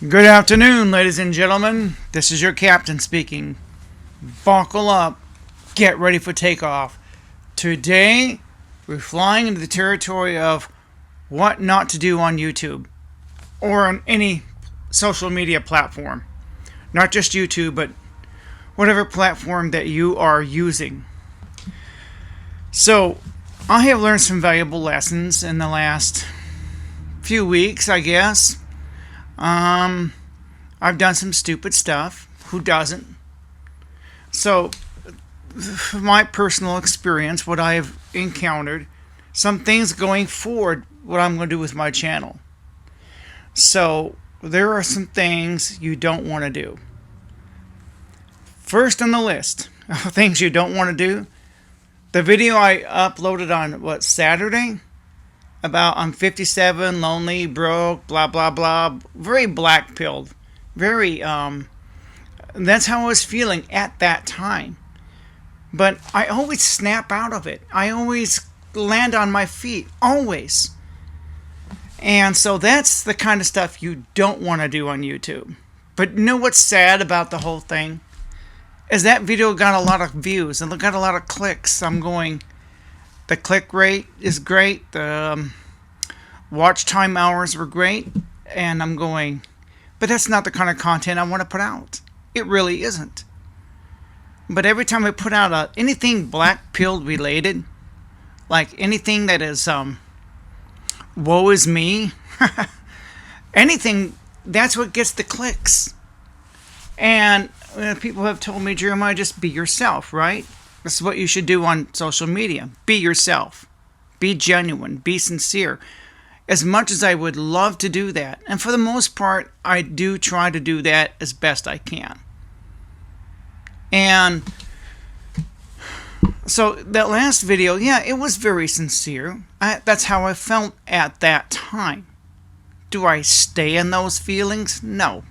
Good afternoon, ladies and gentlemen. This is your captain speaking. Buckle up. Get ready for takeoff. Today, we're flying into the territory of what not to do on YouTube or on any social media platform. Not just YouTube, but whatever platform that you are using. So, I have learned some valuable lessons in the last few weeks, I guess. I've done some stupid stuff. Who doesn't? So, from my personal experience, what I have encountered, some things going forward, what I'm going to do with my channel. So, there are some things you don't want to do. First on the list of things you don't want to do, the video I uploaded on, Saturday? About I'm 57, lonely, broke, blah, blah, blah. Very black-pilled. Very, that's how I was feeling at that time. But I always snap out of it. I always land on my feet. Always. And so that's the kind of stuff you don't want to do on YouTube. But you know what's sad about the whole thing? Is that video got a lot of views and it got a lot of clicks. I'm going... The click rate is great. The watch time hours were great. And I'm going, but that's not the kind of content I want to put out. It really isn't. But every time I put out anything black pill related, like anything that is woe is me, anything, that's what gets the clicks. And people have told me, Jeremiah, just be yourself, right? This is what you should do on social media. Be yourself. Be genuine. Be sincere. As much as I would love to do that, and for the most part, I do try to do that as best I can. And so that last video, yeah, it was very sincere. That's how I felt at that time. Do I stay in those feelings? No.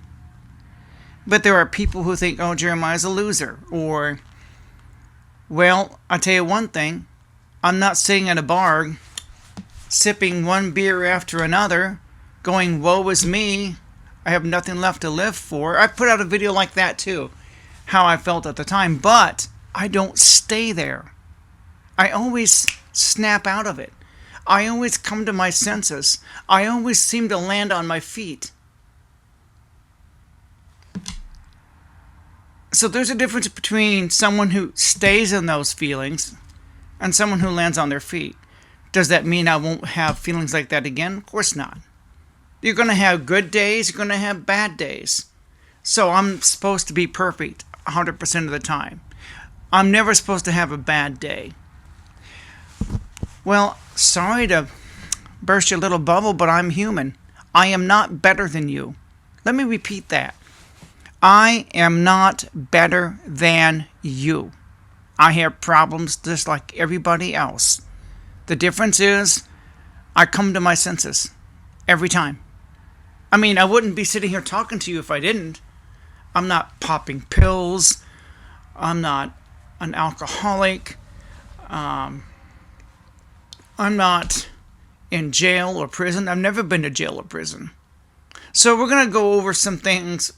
But there are people who think, oh, Jeremiah's a loser, or... Well, I'll tell you one thing. I'm not sitting at a bar, sipping one beer after another, going, woe is me, I have nothing left to live for. I put out a video like that too, how I felt at the time, but I don't stay there. I always snap out of it. I always come to my senses. I always seem to land on my feet. So there's a difference between someone who stays in those feelings and someone who lands on their feet. Does that mean I won't have feelings like that again? Of course not. You're going to have good days, you're going to have bad days. So I'm supposed to be perfect 100% of the time. I'm never supposed to have a bad day. Well, sorry to burst your little bubble, but I'm human. I am not better than you. Let me repeat that. I am not better than you. I have problems just like everybody else. The difference is I come to my senses every time. I mean, I wouldn't be sitting here talking to you if I didn't. I'm not popping pills. I'm not an alcoholic. I'm not in jail or prison. I've never been to jail or prison. So we're going to go over some things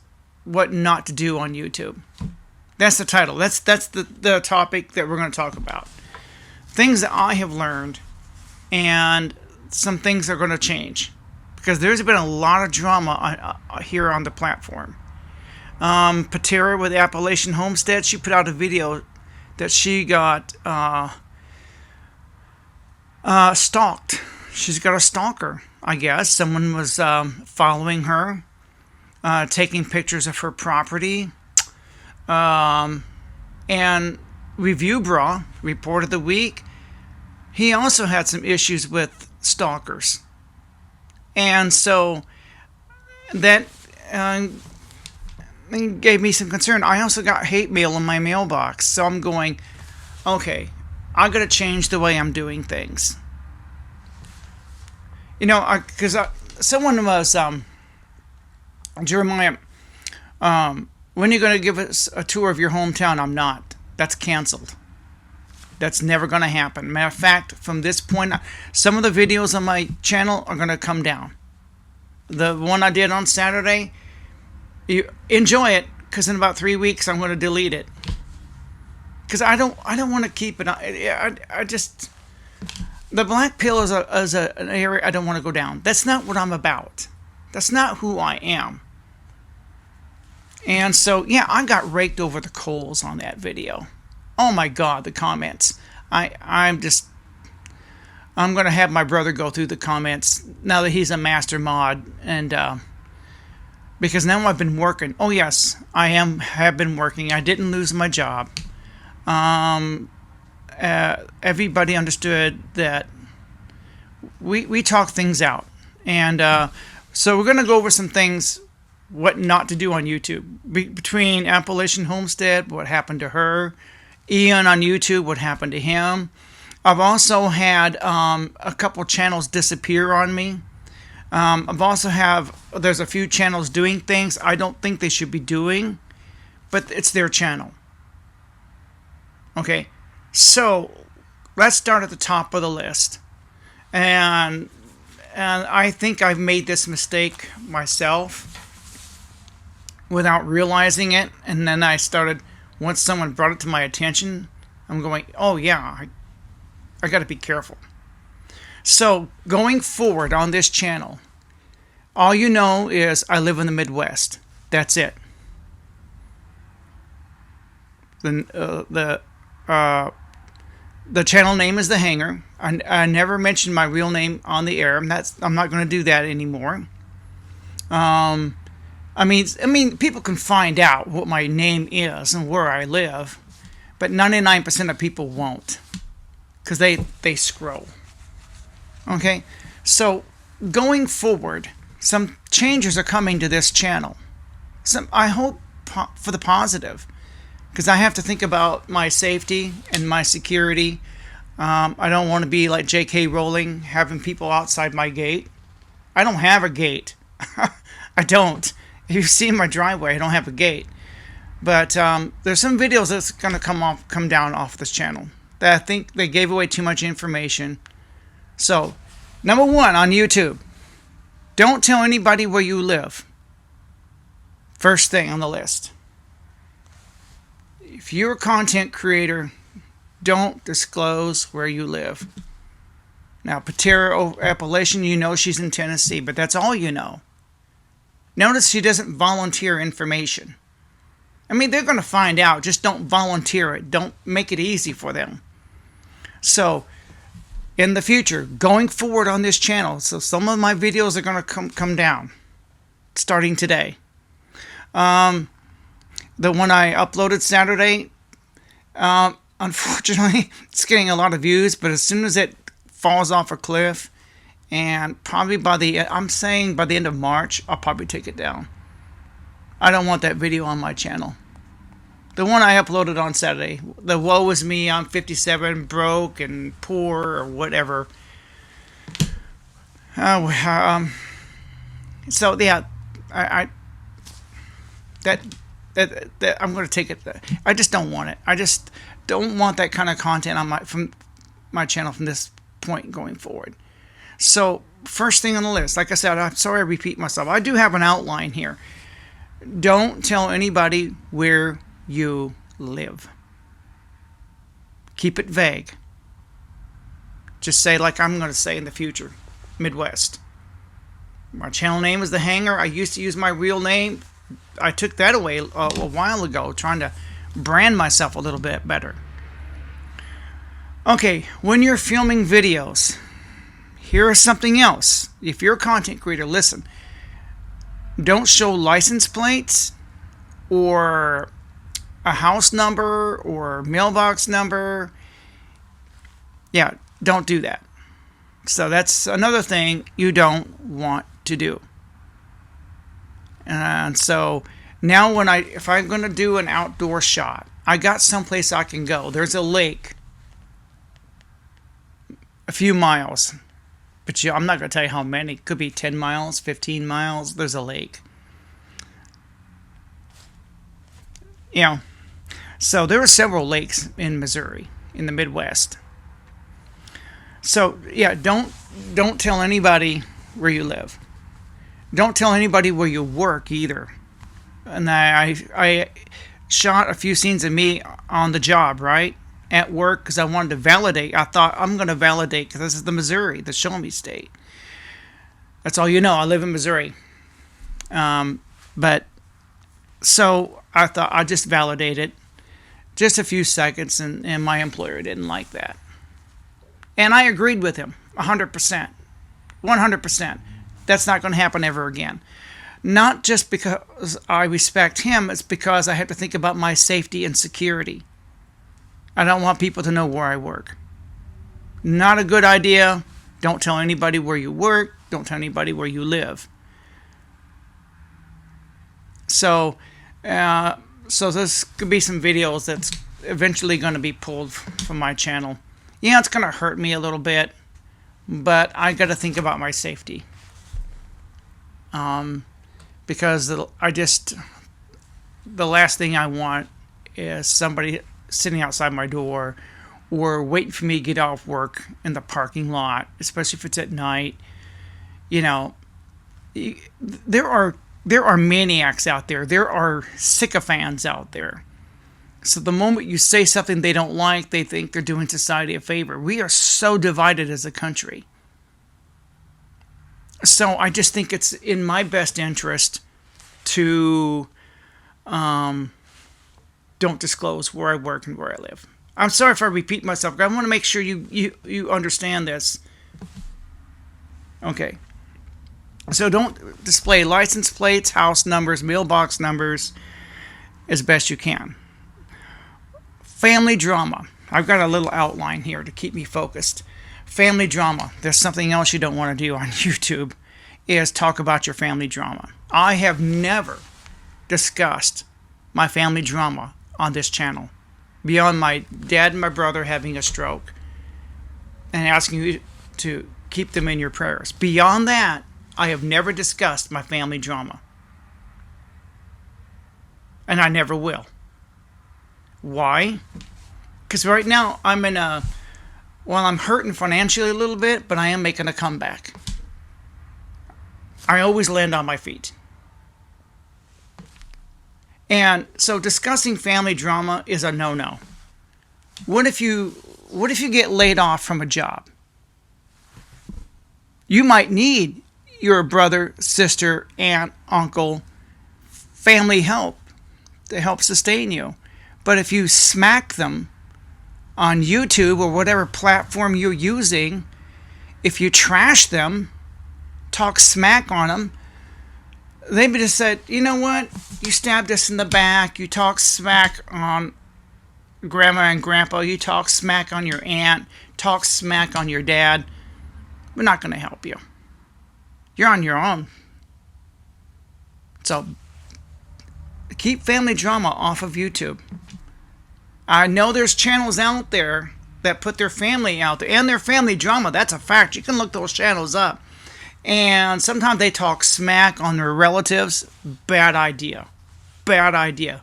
what not to do on YouTube. That's the title. That's the topic that we're going to talk about. Things that I have learned, and some things are going to change. Because there's been a lot of drama here on the platform. Patera with Appalachian Homestead, she put out a video that she got stalked. She's got a stalker, I guess. Someone was following her. Taking pictures of her property. And Review Bra, Report of the Week, he also had some issues with stalkers. And so that gave me some concern. I also got hate mail in my mailbox. So I'm going, okay, I got to change the way I'm doing things. You know, because someone was... Jeremiah, when are you going to give us a tour of your hometown? I'm not. That's canceled. That's never going to happen. Matter of fact, from this point on, some of the videos on my channel are going to come down. The one I did on Saturday, You enjoy it, because in about 3 weeks I'm going to delete it. Because I don't want to keep it. I just, the black pill is an area I don't want to go down. That's not what I'm about. That's not who I am. And so, yeah, I got raked over the coals on that video. Oh my God, the comments. I'm going to have my brother go through the comments now that he's a master mod, and because now I've been working. Oh yes, have been working. I didn't lose my job. Everybody understood that we talk things out, and so we're going to go over some things, what not to do on YouTube. Between Appalachian Homestead, what happened to her, Ian on YouTube, what happened to him. I've also had a couple channels disappear on me. I've also there's a few channels doing things I don't think they should be doing, but it's their channel. Okay, so let's start at the top of the list. And I think I've made this mistake myself without realizing it. And then I started, once someone brought it to my attention, I'm going, oh yeah, I got to be careful. So going forward on this channel, all you know is I live in the Midwest. That's it. The channel name is The Hanger. I never mentioned my real name on the air. I'm not going to do that anymore. I mean, people can find out what my name is and where I live, but 99% of people won't, because they scroll. Okay, so going forward, some changes are coming to this channel. I hope for the positive, because I have to think about my safety and my security. I don't want to be like J.K. Rowling, having people outside my gate. I don't have a gate. I don't. If you see my driveway, I don't have a gate. But there's some videos that's going to come down off this channel that I think they gave away too much information. So, number one on YouTube, don't tell anybody where you live. First thing on the list. If you're a content creator, don't disclose where you live. Now, Patera Appalachian, you know she's in Tennessee, but that's all you know. Notice she doesn't volunteer information. I mean, they're going to find out. Just don't volunteer it. Don't make it easy for them. So, in the future, going forward on this channel, so some of my videos are going to come down, starting today. The one I uploaded Saturday, unfortunately, it's getting a lot of views, but as soon as it falls off a cliff, and probably by the end of March, I'll probably take it down. I don't want that video on my channel. The one I uploaded on Saturday, the woe is me, I'm 57, broke and poor or whatever. So yeah, that I'm going to take it. I just don't want it. I just don't want that kind of content on from my channel from this point going forward. So first thing on the list, like I said, I'm sorry I repeat myself. I do have an outline here. Don't tell anybody where you live. Keep it vague. Just say, like I'm going to say in the future, Midwest. My channel name is The Hanger. I used to use my real name. I took that away a while ago, trying to brand myself a little bit better. Okay, when you're filming videos, here is something else. If you're a content creator, listen. Don't show license plates or a house number or mailbox number. Yeah, don't do that. So that's another thing you don't want to do. And so now if I'm going to do an outdoor shot, I got someplace I can go. There's a lake a few miles. But I'm not going to tell you how many. It could be 10 miles, 15 miles. There's a lake. So there are several lakes in Missouri, in the Midwest. So, yeah, don't tell anybody where you live. Don't tell anybody where you work either. and I shot a few scenes of me on the job, right? At work, because I wanted to validate. I thought, I'm going to validate, because this is the Missouri, the show me state. That's all you know. I live in Missouri. But so I thought I'd just validate it. Just a few seconds, and my employer didn't like that. And I agreed with him 100%. 100%. That's not going to happen ever again. Not just because I respect him, it's because I have to think about my safety and security. I don't want people to know where I work. Not a good idea. Don't tell anybody where you work. Don't tell anybody where you live. So this could be some videos that's eventually going to be pulled from my channel. Yeah, it's going to hurt me a little bit, but I got to think about my safety. Because the last thing I want is somebody sitting outside my door or waiting for me to get off work in the parking lot, especially if it's at night. You know, there are maniacs out there. There are sycophants out there. So the moment you say something they don't like, they think they're doing society a favor. We are so divided as a country. So I just think it's in my best interest to don't disclose where I work and where I live. I'm sorry if I repeat myself. I want to make sure you understand this. Okay. So don't display license plates, house numbers, mailbox numbers as best you can. Family drama. I've got a little outline here to keep me focused. Family drama. There's something else you don't want to do on YouTube, is talk about your family drama. I have never discussed my family drama on this channel, beyond my dad and my brother having a stroke and asking you to keep them in your prayers. Beyond that, I have never discussed my family drama. And I never will. Why? Because right now I'm I'm hurting financially a little bit, but I am making a comeback. I always land on my feet. And so discussing family drama is a no-no. What if you get laid off from a job? You might need your brother, sister, aunt, uncle, family help to help sustain you. But if you smack them on YouTube or whatever platform you're using, if you trash them, talk smack on them, they just said, you know what? You stabbed us in the back. You talk smack on grandma and grandpa. You talk smack on your aunt. Talk smack on your dad. We're not going to help you. You're on your own. So keep family drama off of YouTube. I know there's channels out there that put their family out there and their family drama. That's a fact. You can look those channels up. And sometimes they talk smack on their relatives. Bad idea. Bad idea.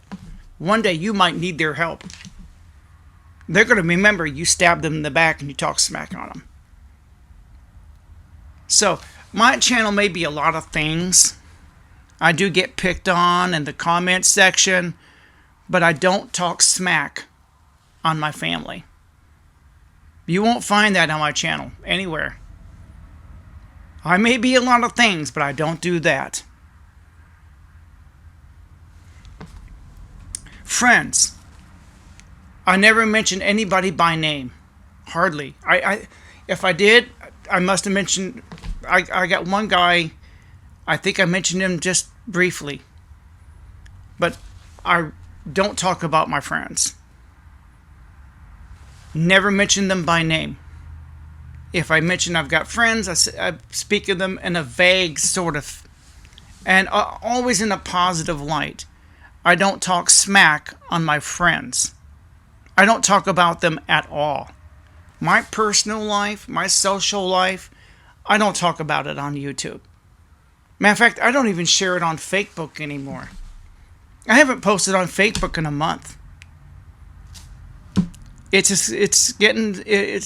One day you might need their help. They're going to remember you stabbed them in the back and you talk smack on them. So my channel may be a lot of things. I do get picked on in the comment section, but I don't talk smack on my family. You won't find that on my channel anywhere. I may be a lot of things, but I don't do that. Friends. I never mentioned anybody by name. Hardly. If I did, I must have mentioned... I got one guy, I think I mentioned him just briefly. But I don't talk about my friends. Never mention them by name. If I mention I've got friends, I speak of them in a vague sort of, and always in a positive light. I don't talk smack on my friends. I don't talk about them at all. My personal life, my social life, I don't talk about it on YouTube. Matter of fact, I don't even share it on Facebook anymore. I haven't posted on Facebook in a month. It's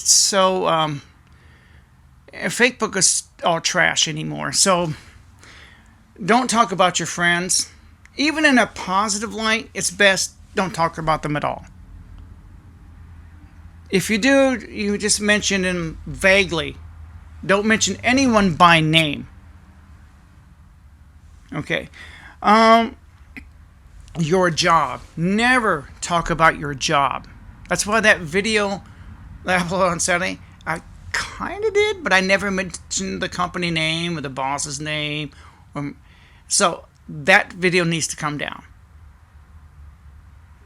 so Facebook is all trash anymore. So don't talk about your friends. Even in a positive light, it's best don't talk about them at all. If you do, you just mention them vaguely. Don't mention anyone by name. Okay. Your job. Never talk about your job. That's why that video that I uploaded on Saturday, I kind of did, but I never mentioned the company name or the boss's name. So that video needs to come down.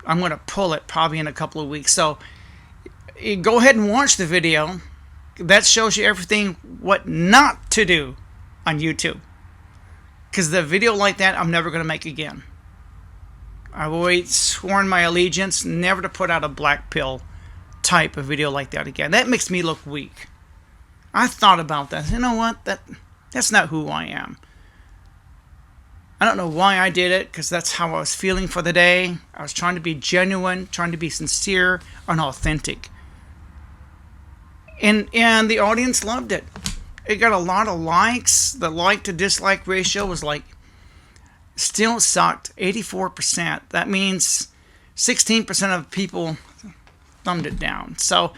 I'm going to pull it probably in a couple of weeks. So go ahead and watch the video. That shows you everything what not to do on YouTube. Because the video like that, I'm never going to make again. I've always sworn my allegiance never to put out a black pill type of video like that again. That makes me look weak. I thought about that. You know what? That's not who I am. I don't know why I did it, because that's how I was feeling for the day. I was trying to be genuine, trying to be sincere and authentic. And the audience loved it. It got a lot of likes. The like to dislike ratio was like, still sucked, 84%. That means 16% of people thumbed it down. So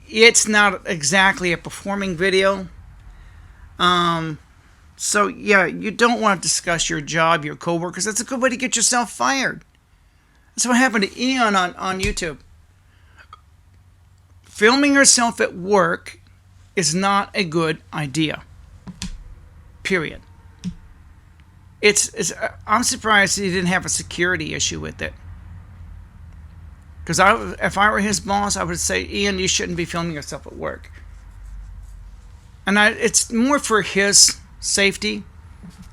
it's not exactly a performing video. So yeah, you don't want to discuss your job, your coworkers. That's a good way to get yourself fired. That's what happened to Ian on YouTube. Filming yourself at work is not a good idea. Period. I'm surprised he didn't have a security issue with it. Because if I were his boss, I would say, Ian, you shouldn't be filming yourself at work. And it's more for his safety.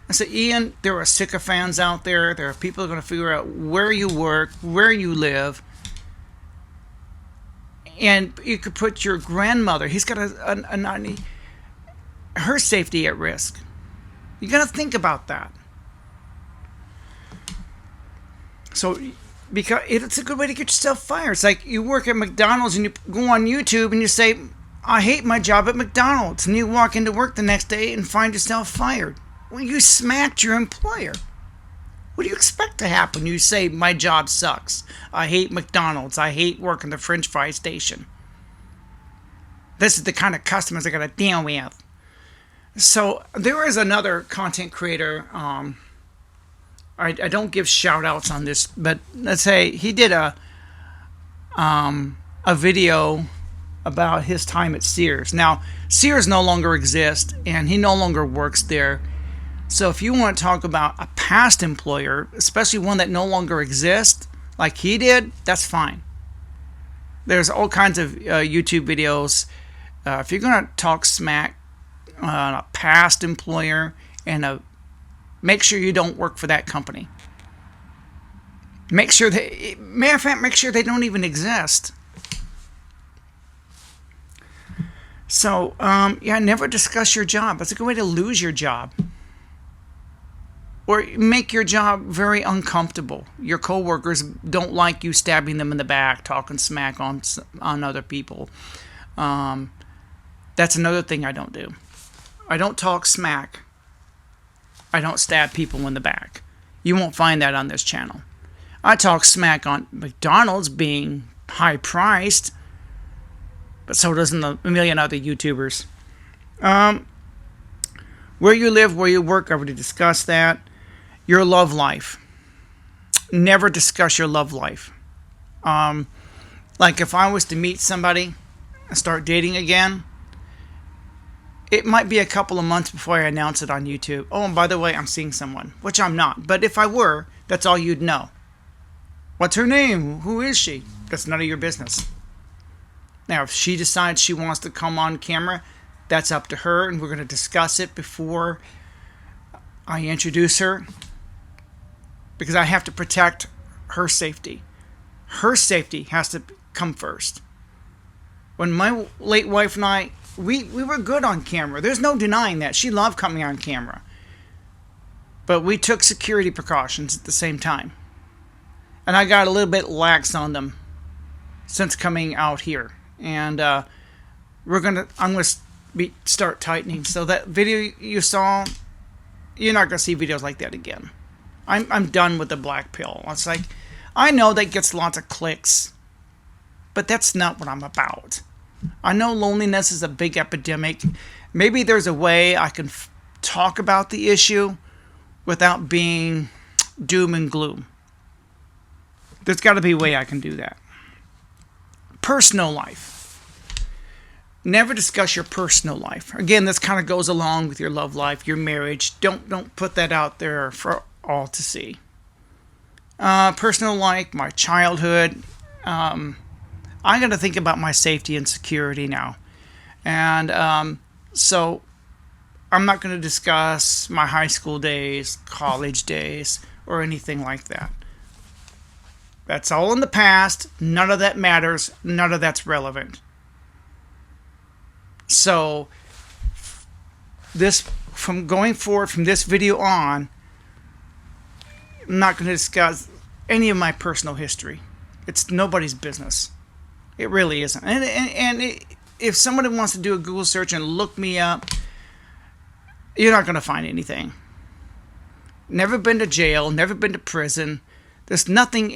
I said, Ian, there are sycophants out there. There are people who are going to figure out where you work, where you live. And you could put your grandmother, he's got her safety at risk. You got to think about that. So, because it's a good way to get yourself fired. It's like you work at McDonald's and you go on YouTube and you say, I hate my job at McDonald's. And you walk into work the next day and find yourself fired. Well, you smacked your employer. What do you expect to happen? You say, my job sucks. I hate McDonald's. I hate working the French fry station. This is the kind of customers I got to deal with. So there is another content creator. I don't give shout outs on this, but let's say he did a video about his time at Sears. Now, Sears no longer exists, and he no longer works there. So if you want to talk about a past employer, especially one that no longer exists, like he did, that's fine. There's all kinds of YouTube videos. If you're going to talk smack on a past employer, and make sure you don't work for that company. Matter of fact, make sure they don't even exist. So, never discuss your job. That's a good way to lose your job. Or make your job very uncomfortable. Your coworkers don't like you stabbing them in the back, talking smack on other people. That's another thing I don't do. I don't talk smack. I don't stab people in the back. You won't find that on this channel. I talk smack on McDonald's being high-priced, but so does a million other YouTubers. Where you live, where you work, I already discussed that. Your love life. Never discuss your love life. Like if I was to meet somebody and start dating again, it might be a couple of months before I announce it on YouTube. Oh, and by the way, I'm seeing someone, which I'm not. But if I were, that's all you'd know. What's her name? Who is she? That's none of your business. Now, if she decides she wants to come on camera, that's up to her, and we're going to discuss it before I introduce her, because I have to protect her safety. Her safety has to come first. When my late wife and I, we were good on camera. There's no denying that. She loved coming on camera. But we took security precautions at the same time. And I got a little bit lax on them since coming out here. And I'm going to start tightening. So that video you saw, you're not going to see videos like that again. I'm done with the black pill. It's like, I know that gets lots of clicks, but that's not what I'm about. I know loneliness is a big epidemic. Maybe there's a way I can talk about the issue without being doom and gloom. There's got to be a way I can do that. Personal life. Never discuss your personal life. Again, this kind of goes along with your love life, your marriage. Don't put that out there for all to see. Personal life, my childhood. I got to think about my safety and security now. And so I'm not going to discuss my high school days, college days, or anything like that. That's all in the past. None of that matters. None of that's relevant. So, from going forward from this video on, I'm not going to discuss any of my personal history. It's nobody's business. It really isn't. If somebody wants to do a Google search and look me up, you're not going to find anything. Never been to jail, never been to prison. There's nothing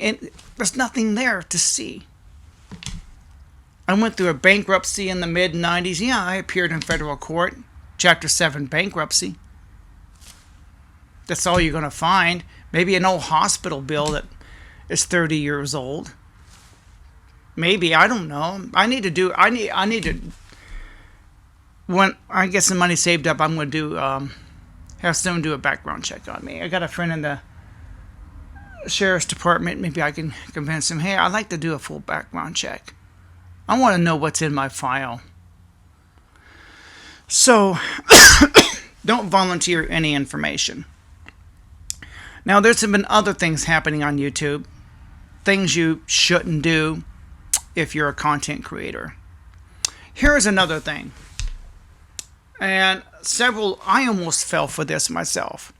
there to see. I went through a bankruptcy in the mid-90s. Yeah, I appeared in federal court. Chapter 7 bankruptcy. That's all you're going to find. Maybe an old hospital bill that is 30 years old. Maybe, I don't know. I need to when I get some money saved up, I'm going to have someone do a background check on me. I got a friend in the sheriff's department. Maybe I can convince him, hey, I'd like to do a full background check. I want to know what's in my file. So, don't volunteer any information. Now, there's been other things happening on YouTube. Things you shouldn't do if you're a content creator. Here's another thing. And I almost fell for this myself.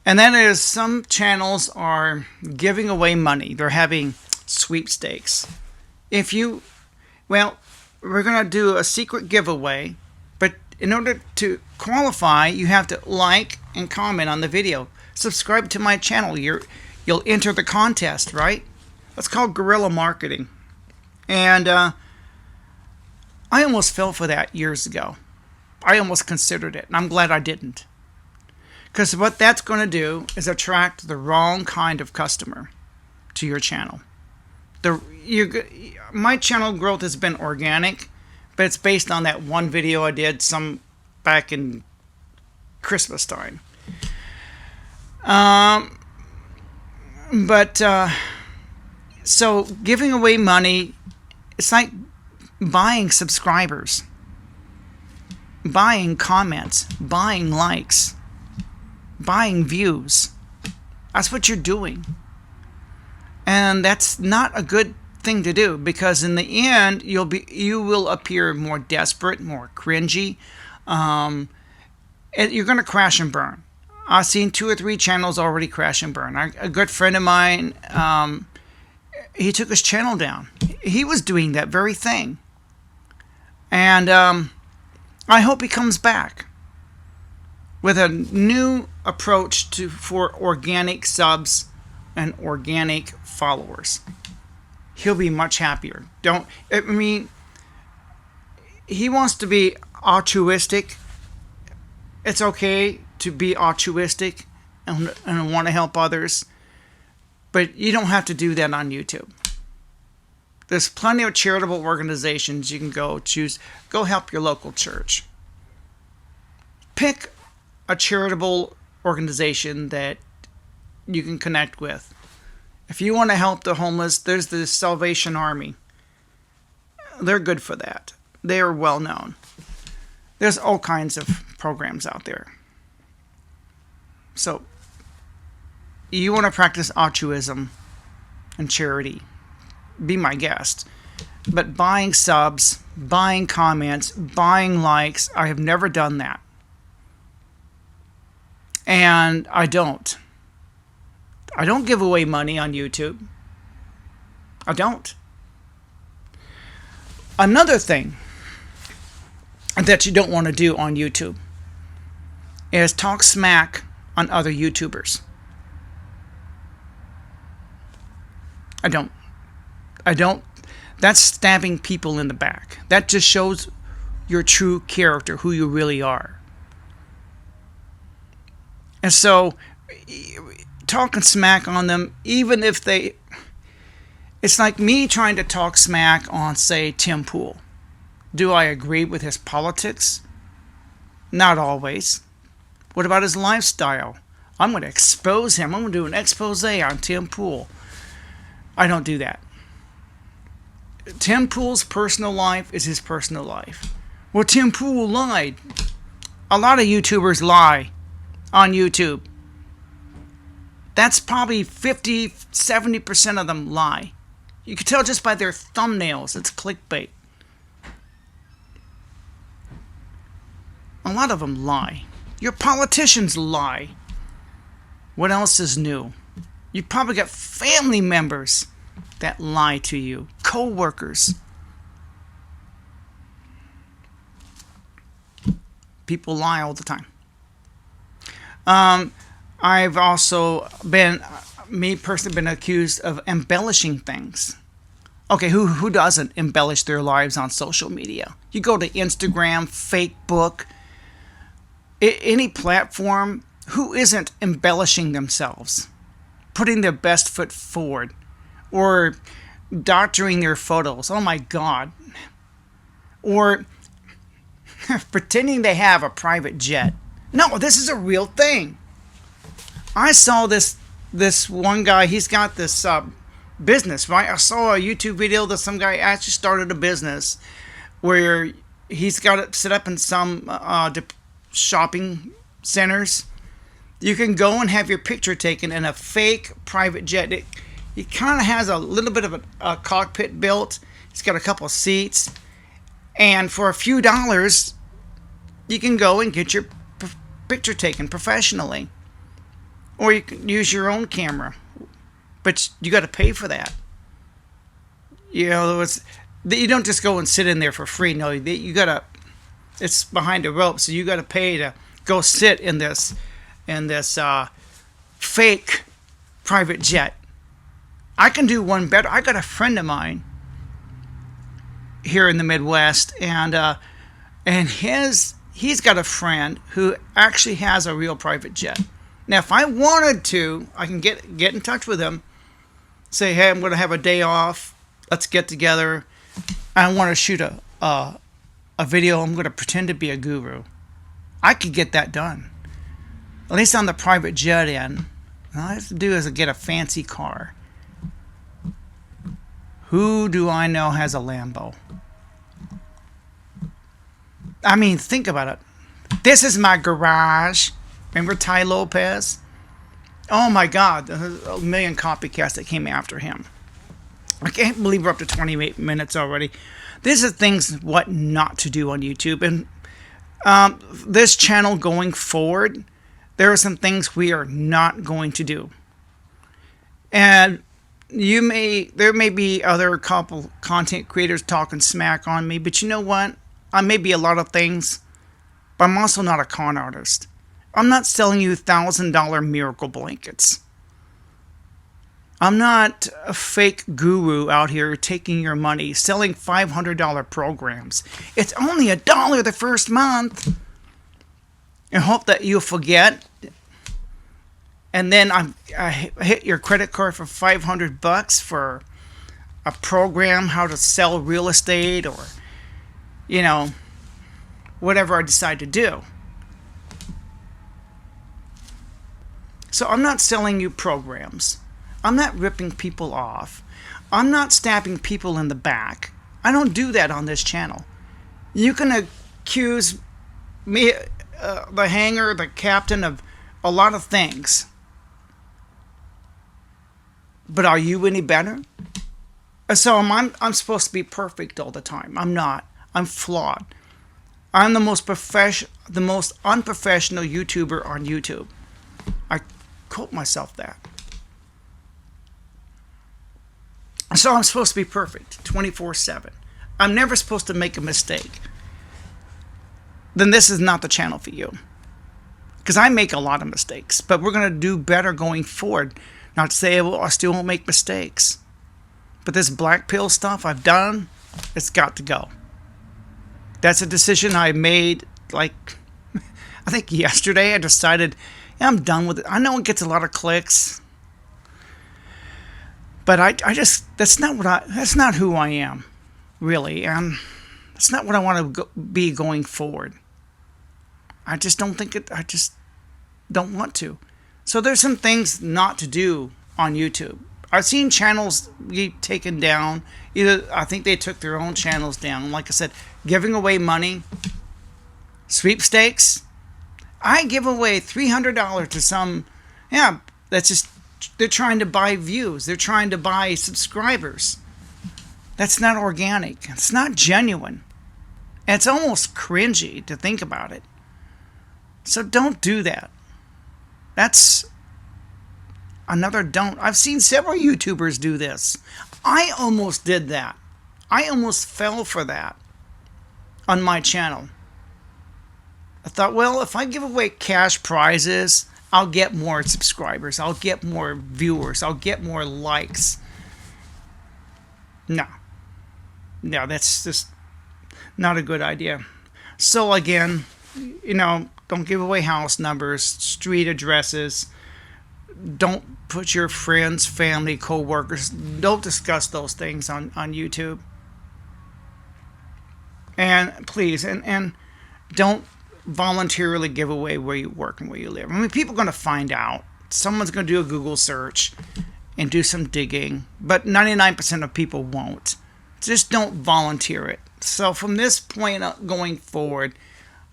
And that is, some channels are giving away money. They're having sweepstakes. We're going to do a secret giveaway, but in order to qualify, you have to like and comment on the video. Subscribe to my channel. You'll enter the contest, right? That's called guerrilla marketing. And I almost fell for that years ago. I almost considered it, and I'm glad I didn't. Because what that's going to do is attract the wrong kind of customer to your channel. My channel growth has been organic, but it's based on that one video I did back in Christmas time. So giving away money, it's like buying subscribers, buying comments, buying likes, buying views. That's what you're doing. And that's not a good thing to do, because in the end you will appear more desperate, more cringy. You're going to crash and burn. I've seen 2 or 3 channels already crash and burn. A good friend of mine, he took his channel down. He was doing that very thing. And I hope he comes back with a new approach for organic subs and organic followers. He'll be much happier. He wants to be altruistic. It's okay to be altruistic and want to help others, but you don't have to do that on YouTube. There's plenty of charitable organizations you can go choose. Go help your local church. Pick a charitable organization that you can connect with. If you want to help the homeless, there's the Salvation Army. They're good for that. They are well known. There's all kinds of programs out there. So, you want to practice altruism and charity, be my guest. But buying subs, buying comments, buying likes, I have never done that. And I don't give away money on YouTube. I don't. Another thing that you don't want to do on YouTube is talk smack on other YouTubers. I don't. I don't. That's stabbing people in the back. That just shows your true character, who you really are. And so, talking smack on them, even if they... It's like me trying to talk smack on, say, Tim Pool. Do I agree with his politics? Not always. What about his lifestyle? I'm going to expose him. I'm going to do an expose on Tim Pool. I don't do that. Tim Pool's personal life is his personal life. Well, Tim Pool lied. A lot of YouTubers lie on YouTube. That's probably 50-70% of them lie. You can tell just by their thumbnails. It's clickbait. A lot of them lie. Your politicians lie. What else is new? You probably got family members that lie to you. Co-workers. People lie all the time. I've also been, me personally, been accused of embellishing things. Okay, who doesn't embellish their lives on social media? You go to Instagram, Facebook, any platform, who isn't embellishing themselves? Putting their best foot forward. Or doctoring their photos. Oh my God. Or pretending they have a private jet. No, this is a real thing. I saw this one guy, he's got this business, right? I saw a YouTube video that some guy actually started a business where he's got it set up in some shopping centers. You can go and have your picture taken in a fake private jet. It kind of has a little bit of a cockpit built. It's got a couple of seats. And for a few dollars, you can go and get your picture taken professionally. Or you can use your own camera. But you got to pay for that. You know, you don't just go and sit in there for free. No, you got to... It's behind a rope, so you got to pay to go sit in this fake private jet. I can do one better. I got a friend of mine here in the Midwest, and he's got a friend who actually has a real private jet. Now, if I wanted to, I can get in touch with him, say, hey, I'm going to have a day off. Let's get together. I want to shoot a video. I'm going to pretend to be a guru. I could get that done. At least on the private jet end. All I have to do is get a fancy car. Who do I know has a Lambo? I mean, think about it. This is my garage. Remember Ty Lopez? Oh my God, a million copycats that came after him. I can't believe we're up to 28 minutes already. These are things what not to do on YouTube. And this channel going forward, there are some things we are not going to do. And there may be other couple content creators talking smack on me, but you know what? I may be a lot of things, but I'm also not a con artist. I'm not selling you $1,000 miracle blankets. I'm not a fake guru out here taking your money, selling $500 programs. It's only $1 the first month. And hope that you'll forget. And then I hit your credit card for $500 for a program, how to sell real estate, or, you know, whatever I decide to do. So I'm not selling you programs. I'm not ripping people off. I'm not stabbing people in the back. I don't do that on this channel. You can accuse me, the hanger, the captain, of a lot of things. But are you any better? So I'm supposed to be perfect all the time. I'm not. I'm flawed. I'm the most unprofessional YouTuber on YouTube. I quote myself that. So I'm supposed to be perfect 24/7. I'm never supposed to make a mistake. Then this is not the channel for you. Because I make a lot of mistakes. But we're going to do better going forward. Not to say, well, I still won't make mistakes. But this black pill stuff I've done, it's got to go. That's a decision I made, like, I think yesterday. I decided, yeah, I'm done with it. I know it gets a lot of clicks, but I just, that's not who I am, really. And that's not what I want to be going forward. I just don't think it, I just don't want to. So there's some things not to do on YouTube. I've seen channels get taken down. Either I think they took their own channels down. Like I said, giving away money, sweepstakes. I give away $300 to some, yeah, that's just, they're trying to buy views. They're trying to buy subscribers. That's not organic. It's not genuine. And it's almost cringy to think about it. So don't do that. That's another don't. I've seen several YouTubers do this. I almost did that. I almost fell for that on my channel. I thought, well, if I give away cash prizes, I'll get more subscribers. I'll get more viewers. I'll get more likes. No, that's just not a good idea. So again, don't give away house numbers, street addresses. Don't put your friends, family, co-workers. Don't discuss those things on YouTube. And please, and don't voluntarily give away where you work and where you live. I mean, people are going to find out. Someone's going to do a Google search and do some digging, but 99% of people won't. Just don't volunteer it. So from this point going forward,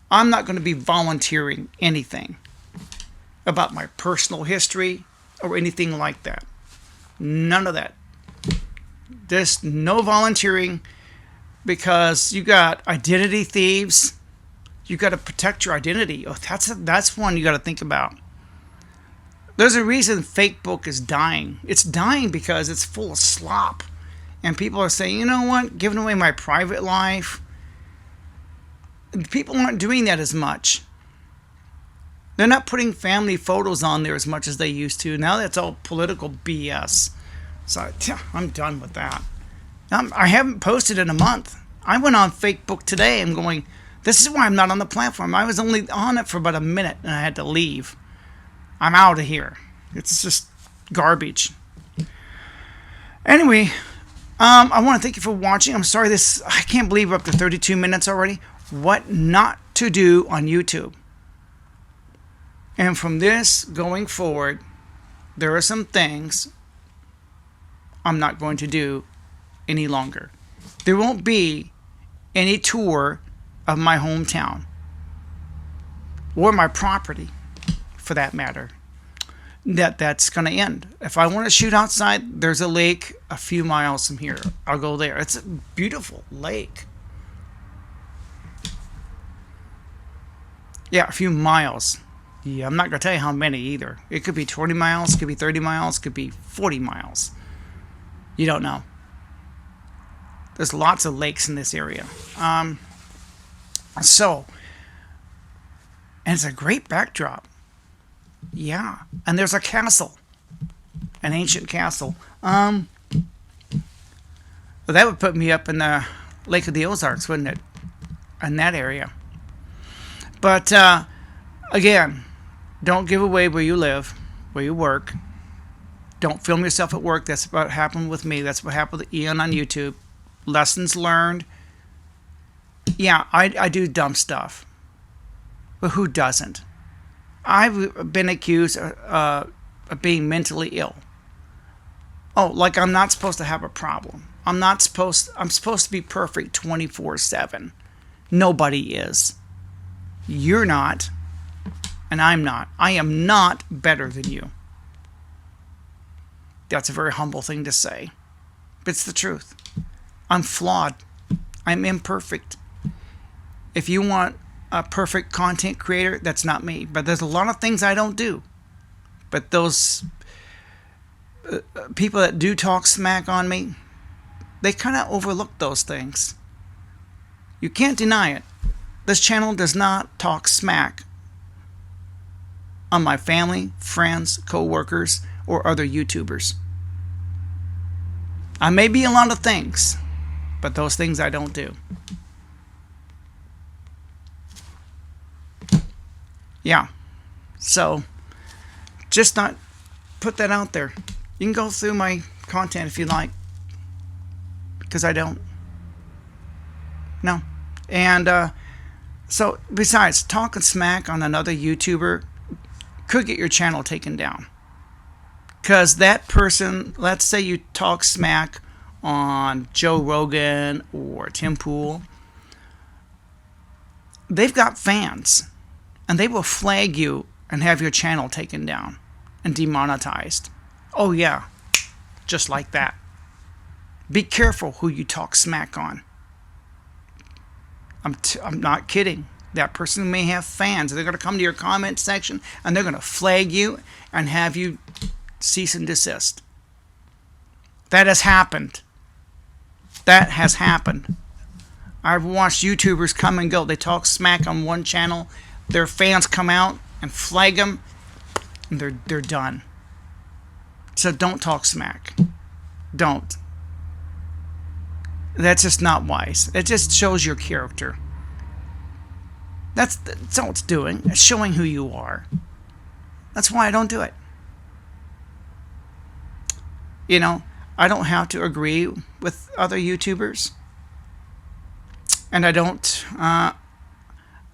I'm not going to be volunteering anything about my personal history or anything like that. None of that. Just no volunteering, because you got identity thieves. You got to protect your identity. Oh, that's one you got to think about. There's a reason Facebook is dying. It's dying because it's full of slop. And people are saying, you know what, giving away my private life. People aren't doing that as much. They're not putting family photos on there as much as they used to. Now that's all political BS. So I'm done with that. I haven't posted in a month. I went on Facebook today and going, this is why I'm not on the platform. I was only on it for about a minute and I had to leave. I'm out of here. It's just garbage. Anyway, I want to thank you for watching. I'm sorry I can't believe we're up to 32 minutes already. What not to do on YouTube. And from this going forward, there are some things I'm not going to do any longer. There won't be any tour of my hometown or my property, for that matter. That's going to end. If I want to shoot outside, there's a lake a few miles from here. I'll go there. It's a beautiful lake. Yeah, a few miles. Yeah, I'm not going to tell you how many either. It could be 20 miles, could be 30 miles, could be 40 miles. You don't know. There's lots of lakes in this area. And it's a great backdrop. Yeah, and there's a castle, an ancient castle. Well, that would put me up in the Lake of the Ozarks, wouldn't it? In that area. But again, don't give away where you live, where you work. Don't film yourself at work. That's what happened with me. That's what happened with Ian on YouTube. Lessons learned. Yeah, I do dumb stuff. But who doesn't? I've been accused of being mentally ill. Oh, like I'm not supposed to have a problem. I'm supposed to be perfect 24/7. Nobody is. You're not, and I'm not. I am not better than you. That's a very humble thing to say, but it's the truth. I'm flawed. I'm imperfect. If you want a perfect content creator, that's not me. But there's a lot of things I don't do. But those people that do talk smack on me, they kind of overlook those things. You can't deny it. This channel does not talk smack on my family, friends, co-workers, or other YouTubers. I may be a lot of things, but those things I don't do. Yeah. So, just not put that out there. You can go through my content if you like, because I don't. No. And so, besides, talking smack on another YouTuber could get your channel taken down. Because that person, let's say you talk smack on Joe Rogan or Tim Pool, they've got fans, and they will flag you and have your channel taken down and demonetized. Oh yeah, just like that. Be careful who you talk smack on. I'm not kidding. That person may have fans. They're going to come to your comment section and they're going to flag you and have you cease and desist. That has happened. That has happened. I've watched YouTubers come and go. They talk smack on one channel. Their fans come out and flag them, and they're done. So don't talk smack. Don't. That's just not wise. It just shows your character. That's all it's doing. It's showing who you are. That's why I don't do it. You know, I don't have to agree with other YouTubers. And I don't, I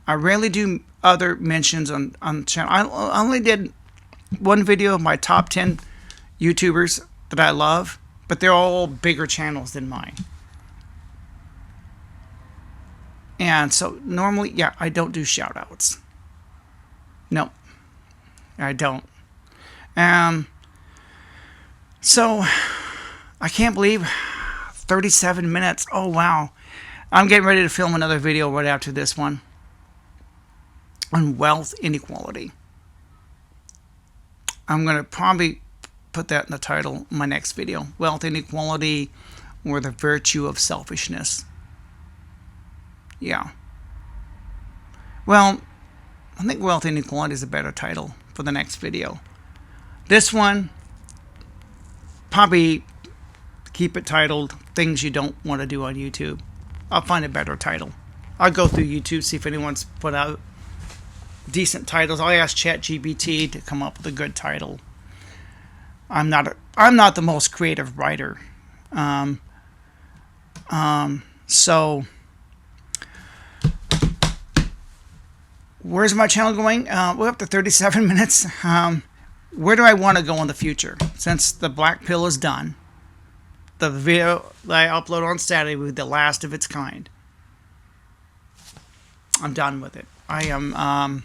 rarely do other mentions on channel. I only did one video of my top 10 YouTubers that I love, but they're all bigger channels than mine. And so normally, yeah, I don't do shout outs. No, I don't. So I can't believe 37 minutes. Oh, wow. I'm getting ready to film another video right after this one on wealth inequality. I'm going to probably put that in the title of my next video. Wealth inequality, or the virtue of selfishness. Yeah. Well, I think wealth inequality is a better title for the next video. This one, probably keep it titled Things You Don't Want to Do on YouTube. I'll find a better title. I'll go through YouTube, see if anyone's put out decent titles. I'll ask ChatGPT to come up with a good title. I'm not the most creative writer. So where's my channel going? We're up to 37 minutes. Where do I want to go in the future? Since the black pill is done, the video that I upload on Saturday will be the last of its kind. I'm done with it. I am,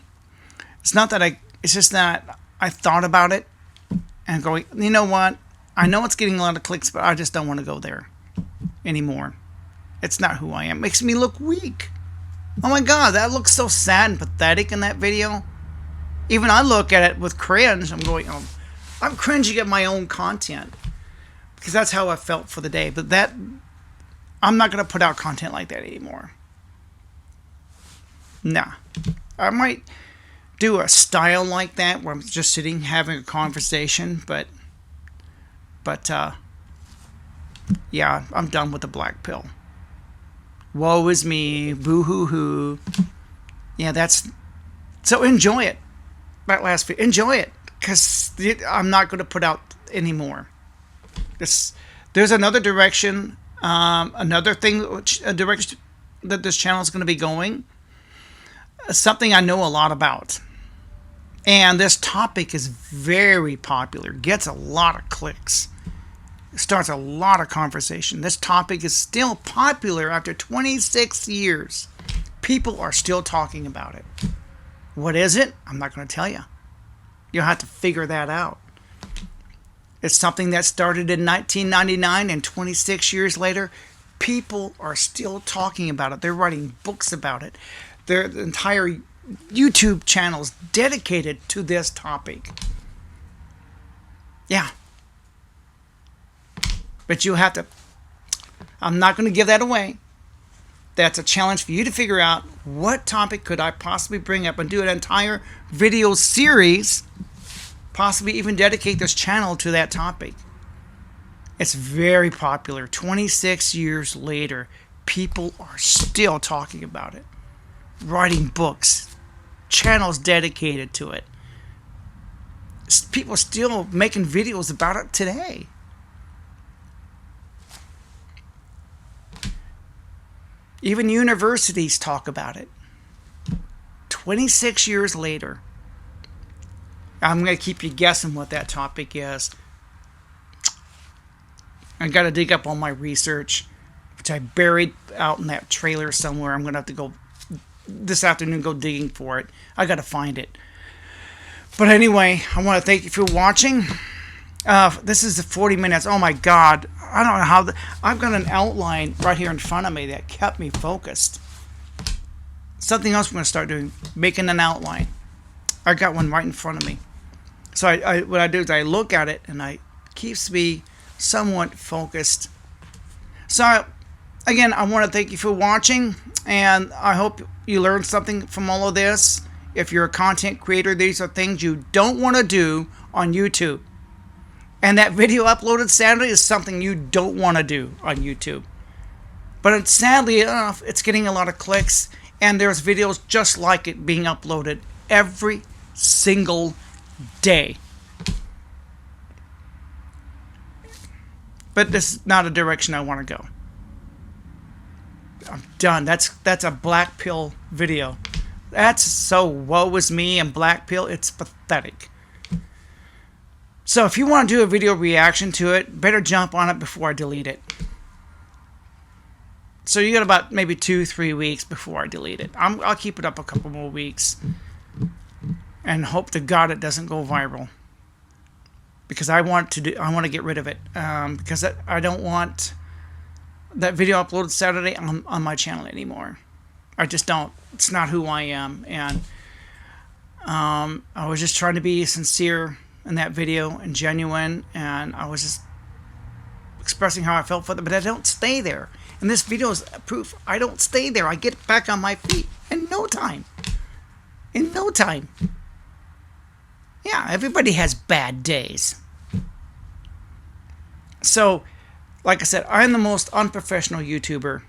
it's not that it's just that I thought about it and going, you know what? I know it's getting a lot of clicks, but I just don't want to go there anymore. It's not who I am. It makes me look weak. Oh my God, that looks so sad and pathetic in that video. Even I look at it with cringe. I'm going, I'm cringing at my own content. Because that's how I felt for the day. But that, I'm not going to put out content like that anymore. Nah. I might do a style like that where I'm just sitting having a conversation. But yeah, I'm done with the black pill. Woe is me. Boo-hoo-hoo. Yeah, that's... So enjoy it. That last video. Enjoy it. Because I'm not going to put out anymore. There's another direction, another thing, a direction that this channel is going to be going. Something I know a lot about. And this topic is very popular. Gets a lot of clicks. Starts a lot of conversation. This topic is still popular after 26 years. People are still talking about it. What is it? I'm not going to tell you. You'll have to figure that out. It's something that started in 1999, and 26 years later, people are still talking about it. They're writing books about it. Their entire YouTube channels dedicated to this topic. Yeah. But you have to... I'm not going to give that away. That's a challenge for you to figure out what topic could I possibly bring up and do an entire video series, possibly even dedicate this channel to that topic. It's very popular. 26 years later, people are still talking about it, writing books, channels dedicated to it. People still making videos about it today. Even universities talk about it. 26 years later. I'm going to keep you guessing what that topic is. I got to dig up all my research, which I buried out in that trailer somewhere. I'm going to have to go this afternoon, go digging for it. I got to find it. But anyway, I want to thank you for watching. This is the 40 minutes. Oh my God. I don't know how. I've got an outline right here in front of me that kept me focused. Something else I'm going to start doing, making an outline. I got one right in front of me. So what I do is I look at it and it keeps me somewhat focused. So again, I want to thank you for watching, and I hope you learned something from all of this. If you're a content creator, these are things you don't want to do on YouTube. And that video uploaded Saturday is something you don't want to do on YouTube. But sadly enough, it's getting a lot of clicks, and there's videos just like it being uploaded every single day. But this is not a direction I want to go. I'm done. That's a black pill video. That's so woe is me and black pill. It's pathetic. So if you want to do a video reaction to it, better jump on it before I delete it. So you got about maybe 2-3 weeks before I delete it. I'll keep it up a couple more weeks. And hope to God it doesn't go viral, because I want to get rid of it, because I don't want that video uploaded Saturday on my channel anymore. I just don't. It's not who I am, and I was just trying to be sincere in that video and genuine, and I was just expressing how I felt for them, but I don't stay there. And this video is proof. I don't stay there. I get back on my feet in no time. In no time. Yeah, everybody has bad days. So, like I said, I'm the most unprofessional YouTuber.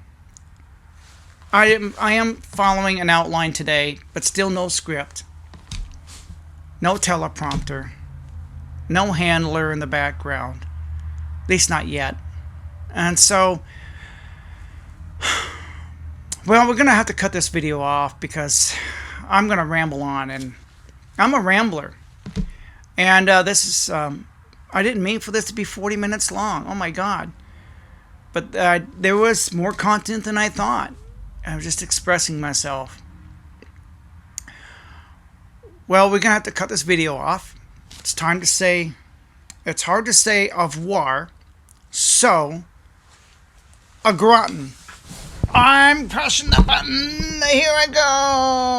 I am following an outline today, but still no script. No teleprompter. No handler in the background. At least not yet. And so, well, we're going to have to cut this video off because I'm going to ramble on, and I'm a rambler. And this is, I didn't mean for this to be 40 minutes long. Oh my God. But there was more content than I thought. I was just expressing myself. Well, we're going to have to cut this video off. It's time to say, it's hard to say au revoir. So, a gratin. I'm pressing the button. Here I go.